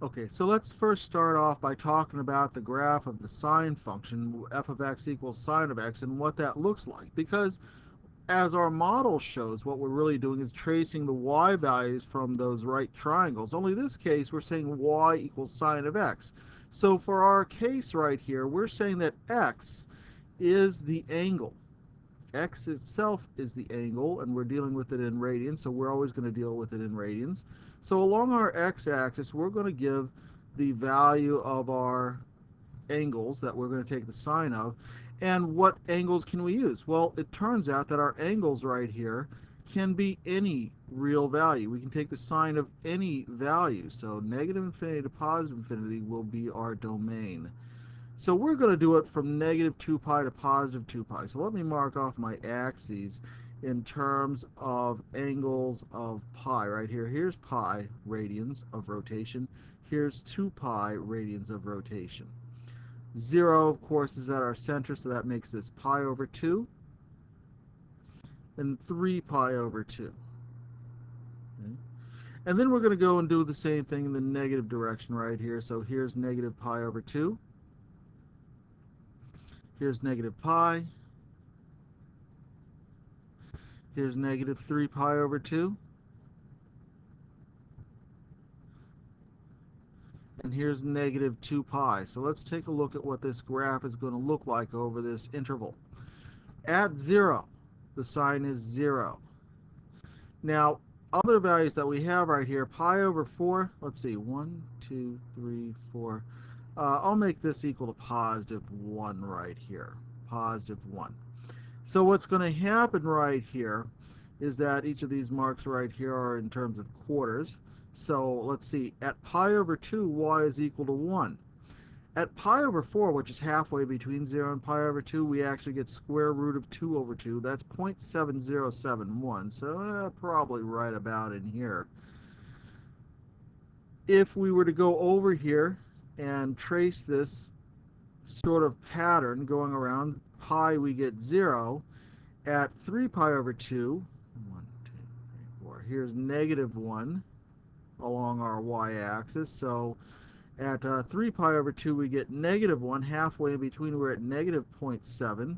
Okay, so let's first start off by talking about the graph of the sine function, f of x equals sine of x, and what that looks like. Because as our model shows, what we're really doing is tracing the y values from those right triangles. Only in this case, we're saying y equals sine of x. So for our case right here, we're saying that x is the angle. X itself is the angle, and we're dealing with it in radians, so we're always going to deal with it in radians. So along our x-axis, we're going to give the value of our angles that we're going to take the sine of. And what angles can we use? Well, it turns out that our angles right here can be any real value. We can take the sine of any value. So negative infinity to positive infinity will be our domain. So we're going to do it from negative 2 pi to positive 2 pi. So let me mark off my axes in terms of angles of pi right here. Here's pi radians of rotation. Here's 2 pi radians of rotation. 0, of course, is at our center, so that makes this pi over 2 and 3 pi over 2. Okay. And then we're going to go and do the same thing in the negative direction right here. So here's negative pi over 2. Here's negative pi. Here's negative 3 pi over 2. And here's negative 2 pi. So let's take a look at what this graph is going to look like over this interval. At 0, the sine is 0. Now, other values that we have right here, pi over 4, let's see, 1, 2, 3, 4. I'll make this equal to positive 1 right here. Positive 1. So what's going to happen right here is that each of these marks right here are in terms of quarters. So let's see, at pi over 2, y is equal to 1. At pi over 4, which is halfway between 0 and pi over 2, we actually get square root of 2 over 2. That's 0.7071, so probably right about in here. If we were to go over here and trace this sort of pattern going around, pi we get 0. At 3 pi over 2, 1, 2, 3, 4, here's negative 1 along our y-axis. So at 3 pi over 2, we get negative 1. Halfway in between, we're at negative 0.7.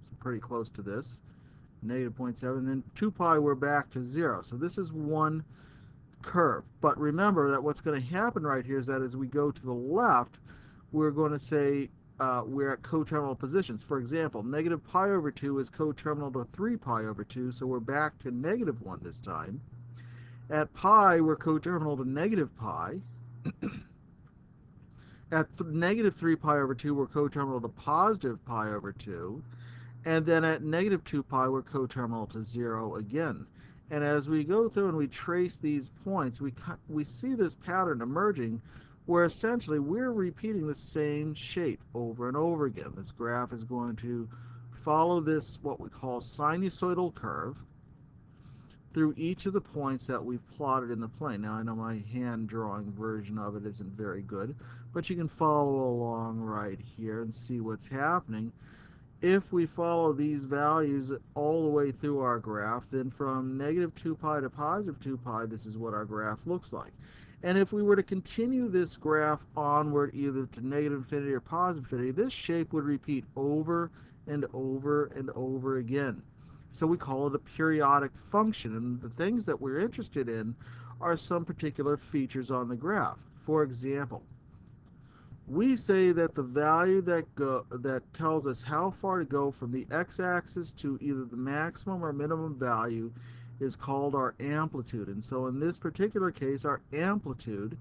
So pretty close to this. Negative 0.7. Then 2 pi, we're back to 0. So this is one curve. But remember that what's going to happen right here is that as we go to the left, we're going to say we're at coterminal positions. For example, negative pi over 2 is coterminal to 3 pi over 2, so we're back to negative 1 this time. At pi, we're coterminal to negative pi. At negative 3 pi over 2, we're coterminal to positive pi over 2. And then at negative 2 pi, we're coterminal to 0 again. And as we go through and we trace these points, we see this pattern emerging where essentially we're repeating the same shape over and over again. This graph is going to follow this, what we call sinusoidal curve, through each of the points that we've plotted in the plane. Now, I know my hand-drawing version of it isn't very good, but you can follow along right here and see what's happening. If we follow these values all the way through our graph, then from negative 2 pi to positive 2 pi, this is what our graph looks like. And if we were to continue this graph onward either to negative infinity or positive infinity, this shape would repeat over and over and over again. So we call it a periodic function. And the things that we're interested in are some particular features on the graph. For example, we say that the value that tells us how far to go from the x-axis to either the maximum or minimum value is called our amplitude. And so in this particular case, our amplitude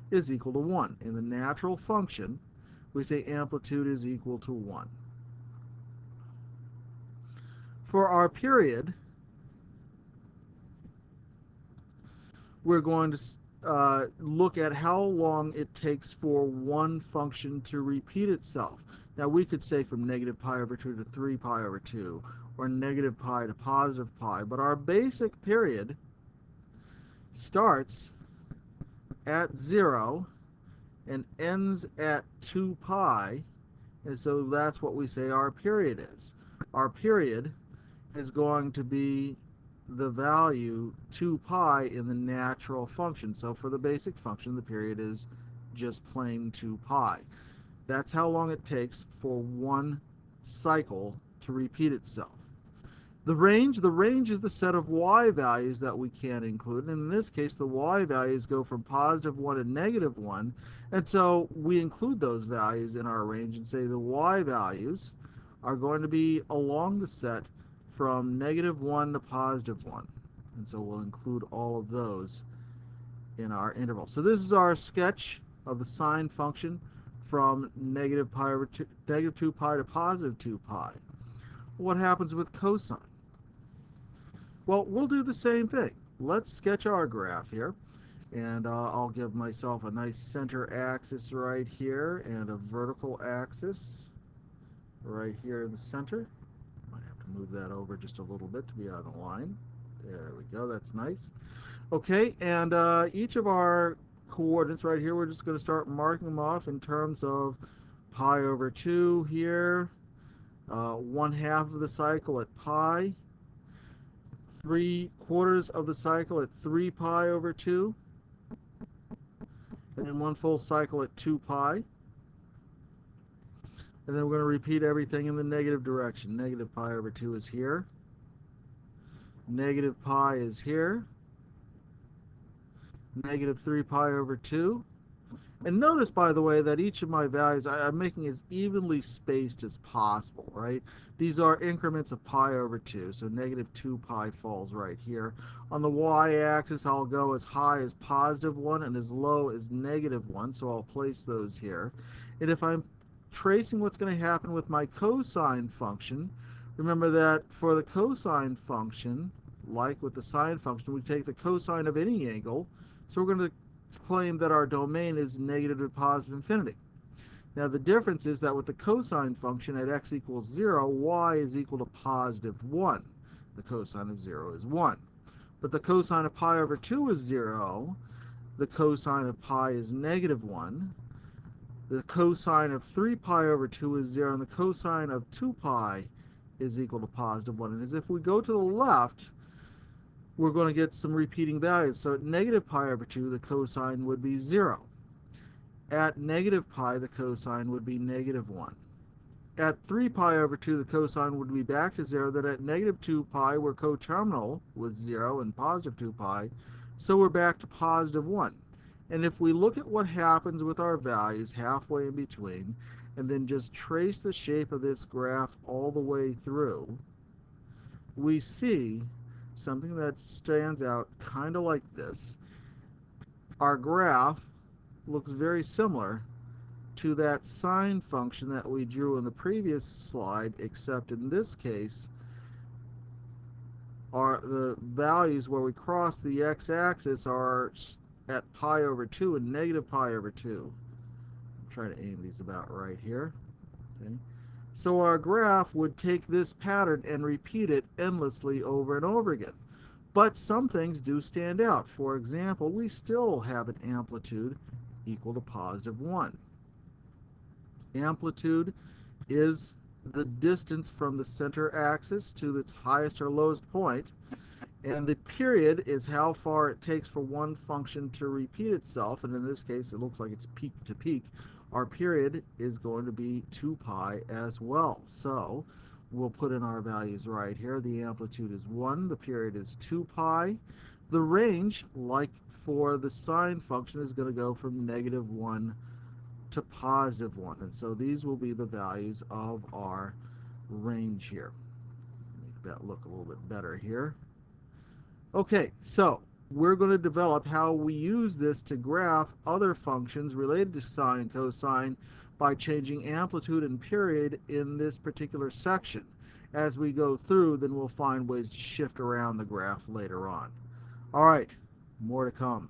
is equal to 1. In the natural function, we say amplitude is equal to 1. For our period, we're going to look at how long it takes for one function to repeat itself. Now we could say from negative pi over 2 to 3 pi over 2, or negative pi to positive pi, but our basic period starts at 0 and ends at 2 pi, and so that's what we say our period is. Our period is going to be the value 2 pi in the natural function. So for the basic function, the period is just plain 2 pi. That's how long it takes for one cycle to repeat itself. The range is the set of y values that we can include. And in this case, the y values go from positive 1 to negative 1. And so we include those values in our range and say the y values are going to be along the set from negative 1 to positive 1. And so we'll include all of those in our interval. So this is our sketch of the sine function from negative 2 pi to positive 2 pi. What happens with cosine? Well, we'll do the same thing. Let's sketch our graph here. And I'll give myself a nice center axis right here and a vertical axis right here in the center. Might have to move that over just a little bit to be on the line. There we go. That's nice. Okay, and each of our coordinates right here, we're just going to start marking them off in terms of pi over 2 here, 1/2 of the cycle at pi, 3/4 of the cycle at 3 pi over 2, and then 1 full cycle at 2 pi. And then we're going to repeat everything in the negative direction. Negative pi over 2 is here. Negative pi is here. Negative 3 pi over 2. And notice, by the way, that each of my values I'm making as evenly spaced as possible, right? These are increments of pi over 2, so negative 2 pi falls right here. On the y-axis, I'll go as high as positive 1 and as low as negative 1, so I'll place those here. And if I'm tracing what's going to happen with my cosine function, remember that for the cosine function, like with the sine function, we take the cosine of any angle, so we're going to claim that our domain is negative to positive infinity. Now the difference is that with the cosine function at x equals 0, y is equal to positive 1. The cosine of 0 is 1. But the cosine of pi over 2 is 0. The cosine of pi is negative 1. The cosine of 3 pi over 2 is 0. And the cosine of 2 pi is equal to positive 1. And as if we go to the left, we're going to get some repeating values. So at negative pi over 2, the cosine would be 0. At negative pi, the cosine would be negative 1. At 3 pi over 2, the cosine would be back to 0. Then at negative 2 pi, we're coterminal with 0 and positive 2 pi, so we're back to positive 1. And if we look at what happens with our values halfway in between, and then just trace the shape of this graph all the way through, we see something that stands out kind of like this. Our graph looks very similar to that sine function that we drew in the previous slide, except in this case, the values where we cross the x-axis are at pi over 2 and negative pi over 2. I'm trying to aim these about right here. Okay. So our graph would take this pattern and repeat it endlessly over and over again. But some things do stand out. For example, we still have an amplitude equal to positive 1. Amplitude is the distance from the center axis to its highest or lowest point, and the period is how far it takes for one function to repeat itself, and in this case it looks like it's peak to peak. Our period is going to be 2 pi as well. So we'll put in our values right here. The amplitude is 1, the period is 2 pi. The range, like for the sine function, is going to go from negative 1 to positive 1. And so these will be the values of our range here. Make that look a little bit better here. Okay, so we're going to develop how we use this to graph other functions related to sine and cosine by changing amplitude and period in this particular section. As we go through, then we'll find ways to shift around the graph later on. All right, more to come.